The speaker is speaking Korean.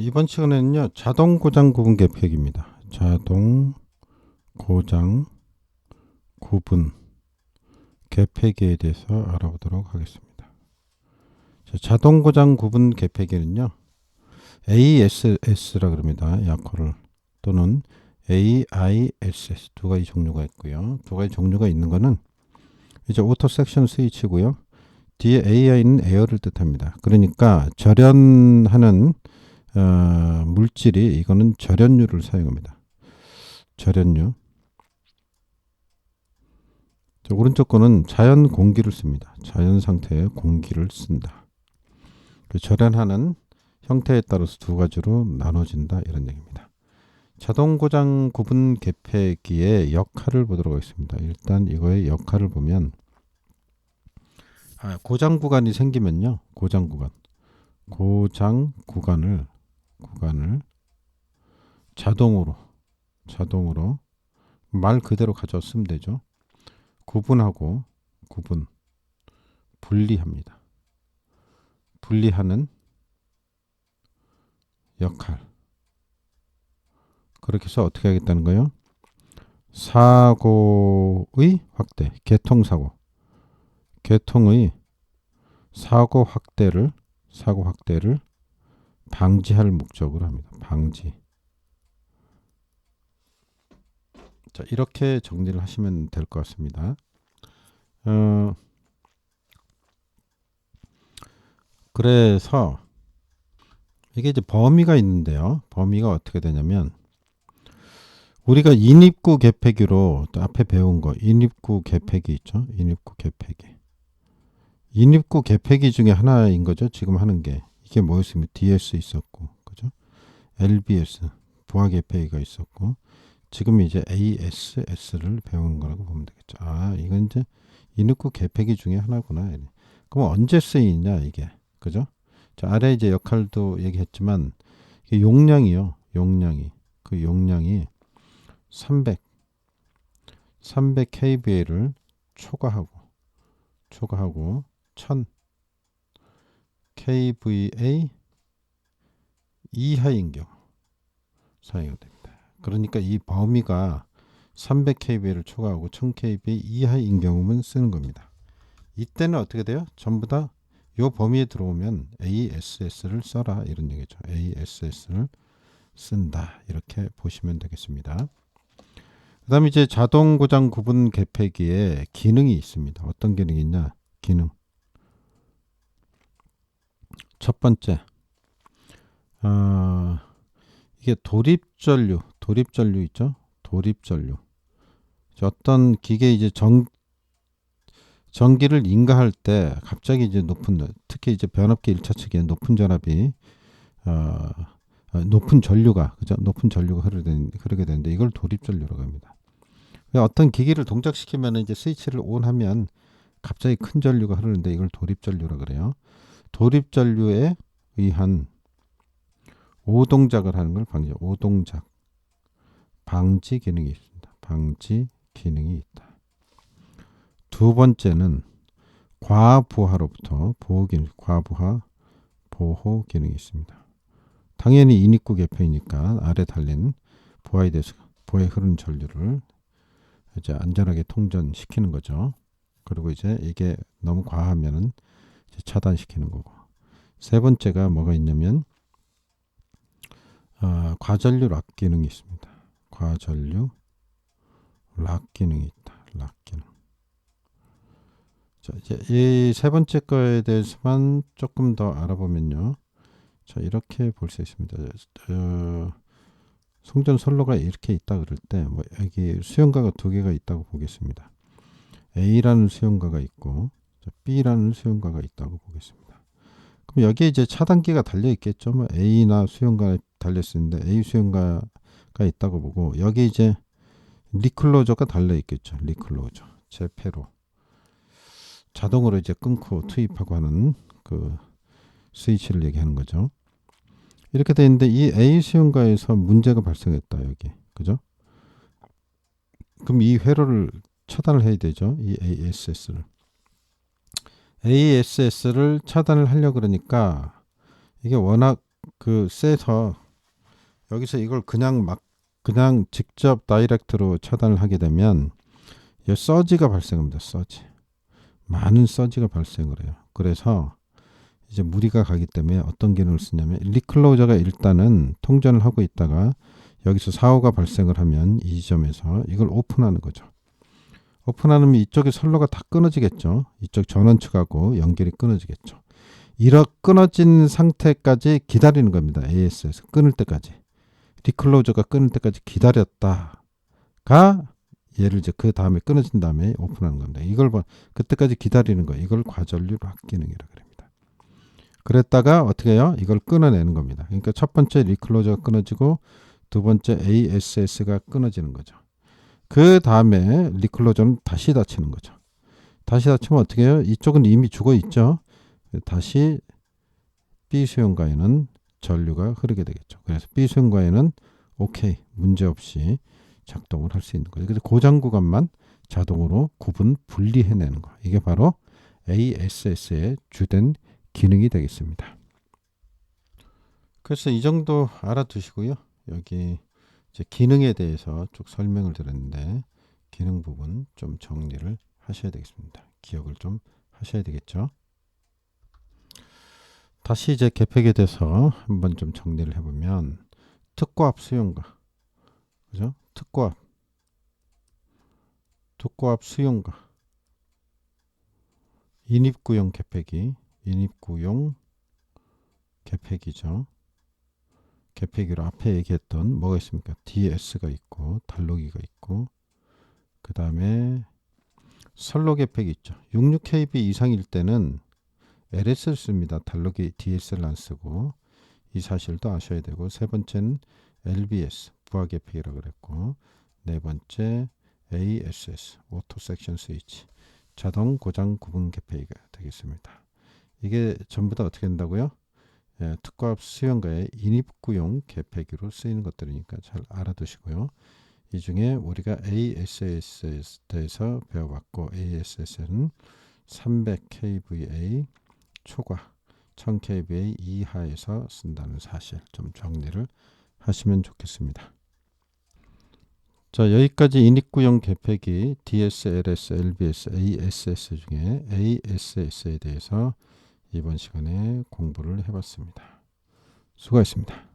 이번 시간에는요, 자동 고장 구분 계획입니다. 자동 고장 구분 계획에 대해서 알아보도록 하겠습니다. 자동 고장 구분 계획에는요, ASS라 그럽니다. 약호를 또는 AISS 두 가지 종류가 있고요. 두 가지 종류가 있는 거는 이제 오토 섹션 스위치고요. 뒤에 AI는 에어를 뜻합니다. 그러니까 절연하는 물질이 이거는 절연유를 사용합니다. 절연유. 오른쪽 거는 자연 공기를 씁니다. 자연 상태의 공기를 쓴다. 그 절연하는 형태에 따라서 두 가지로 나눠진다 이런 얘기입니다. 자동 고장 구분 계폐기의 역할을 보도록 하겠습니다. 일단 이거의 역할을 보면 고장 구간이 생기면요. 고장 구간을 자동으로 말 그대로 가져쓰면 되죠. 분리합니다. 분리하는 역할. 그렇게 해서 어떻게 하겠다는 거예요? 사고의 확대, 개통의 사고 확대를 방지할 목적으로 합니다. 방지. 자, 이렇게 정리를 하시면 될 것 같습니다. 그래서 이게 이제 범위가 있는데요. 범위가 어떻게 되냐면 우리가 인입구 계폐기로 또 앞에 배운 거 인입구 계폐기 있죠. 인입구 계폐기 중에 하나인 거죠. 지금 하는 게 이게 뭐였습니까? DS 있었고, 그죠? LBS 부하 계폐기가 있었고, 지금 이제 ASS를 배우는 거라고 보면 되겠죠. 이건 이제 인입구 계폐기 중에 하나구나. 그럼 언제 쓰이냐 이게, 그죠? 자, 아래 이제 역할도 얘기했지만 이게 용량이 300kVA를 초과하고 1000kVA 이하인 경우 사용이 됩니다. 그러니까 이 범위가 300kVA를 초과하고 1000kVA 이하인 경우만 쓰는 겁니다. 이때는 어떻게 돼요? 전부 다 이 범위에 들어오면 ASS를 써라 이런 얘기죠. ASS를 쓴다 이렇게 보시면 되겠습니다. 그 다음에 이제 자동 고장 구분 계폐기에 기능이 있습니다. 어떤 기능이 있냐? 첫 번째, 이게 도립전류 있죠? 도립전류. 어떤 기계 이제 전기를 인가할 때 갑자기 이제 특히 이제 변압기 1차 측에 높은 전압이 높은 전류가 흐르게 되는데 이걸 도립전류라고 합니다. 어떤 기기를 동작시키면 이제 스위치를 온하면 갑자기 큰 전류가 흐르는데 이걸 도립전류라고 그래요. 도립전류에 의한 오동작을 하는 걸 오동작 방지 기능이 있습니다. 방지 기능이 있다. 두 번째는 과부하로부터 보호 기능이 있습니다. 당연히 인입구 계폐이니까 아래 달린 부하에 흐르는 전류를 이제 안전하게 통전시키는 거죠. 그리고 이제 이게 너무 과하면은 이제 차단시키는 거고. 세 번째가 뭐가 있냐면 과전류 락 기능이 있습니다. 과전류 락 기능이 있다. 락 기능. 자, 이제 이 세 번째 거에 대해서만 조금 더 알아보면요. 자, 이렇게 볼 수 있습니다. 송전선로가 이렇게 있다 그럴 때 여기 수용가가 두 개가 있다고 보겠습니다. A라는 수용가가 있고 B라는 수용가가 있다고 보겠습니다. 그럼 여기에 이제 차단기가 달려 있겠죠. A나 수용가 달려 있는데 A 수용가가 있다고 보고 여기 이제 리클로저가 달려 있겠죠. 리클로저 재폐로 자동으로 이제 끊고 투입하고 하는 그 스위치를 얘기하는 거죠. 이렇게 돼 있는데 이 A 수용가에서 문제가 발생했다 여기, 그죠? 그럼 이 회로를 차단을 해야 되죠. 이 ASS를 차단을 하려 그러니까 이게 워낙 그 세서 여기서 이걸 그냥 직접 다이렉트로 차단을 하게 되면 이 서지가 발생합니다. 서지. 많은 서지가 발생을 해요. 그래서 이제 무리가 가기 때문에 어떤 기능을 쓰냐면 리클로저가 일단은 통전을 하고 있다가 여기서 사고가 발생을 하면 이 지점에서 이걸 오픈하는 거죠. 오픈하면 이쪽에 선로가 다 끊어지겠죠. 이쪽 전원축하고 연결이 끊어지겠죠. 이렇게 끊어진 상태까지 기다리는 겁니다. AS에서 끊을 때까지. 리클로저가 끊을 때까지 기다렸다가 얘를 이제 그 다음에 끊어진 다음에 오픈하는 겁니다. 이걸 그때까지 기다리는 거, 이걸 과전류 락 기능이라 그럽니다. 그랬다가 어떻게 해요? 이걸 끊어내는 겁니다. 그러니까 첫 번째 리클로저가 끊어지고 두 번째 ASS가 끊어지는 거죠. 그 다음에 리클로저는 다시 닫히는 거죠. 다시 닫히면 어떻게 해요? 이쪽은 이미 죽어 있죠. 다시 B 수용과에는 전류가 흐르게 되겠죠. 그래서 B 수용과에는 오케이, 문제없이 작동을 할 수 있는 거죠. 그래서 고장 구간만 자동으로 구분 분리해내는 거. 이게 바로 ASS의 주된 기능이 되겠습니다. 그래서 이 정도 알아두시고요. 여기 이제 기능에 대해서 쭉 설명을 드렸는데 기능 부분 좀 정리를 하셔야 되겠습니다. 기억을 좀 하셔야 되겠죠. 다시 이제 개폐기에 대해서 한번 좀 정리를 해보면 특고압 수용과, 그죠? 특고압 수용과 인입구용 개폐기, 인입구용 개폐기죠. 개폐기로 앞에 얘기했던 뭐가 있습니까? DS가 있고 달로기가 있고 그 다음에 선로 개폐기 있죠. 66kV 이상일 때는 LS를 씁니다. 달로기 DS를 안 쓰고 이 사실도 아셔야 되고 세 번째는 LBS 부하 개폐기라고 그랬고 네 번째 ASS 오토 섹션 스위치 자동 고장 구분 개폐기가 되겠습니다. 이게 전부 다 어떻게 된다고요? 특고압 수용가의 인입구용 개폐기로 쓰이는 것들이니까 잘 알아두시고요. 이 중에 우리가 ASS에 대해서 배워봤고 ASS는 300kVA 초과 1000kVA 이하에서 쓴다는 사실 좀 정리를 하시면 좋겠습니다. 자, 여기까지 인입구용 개폐기 DS, LS, LBS, ASS 중에 ASS에 대해서 이번 시간에 공부를 해봤습니다. 수고하셨습니다.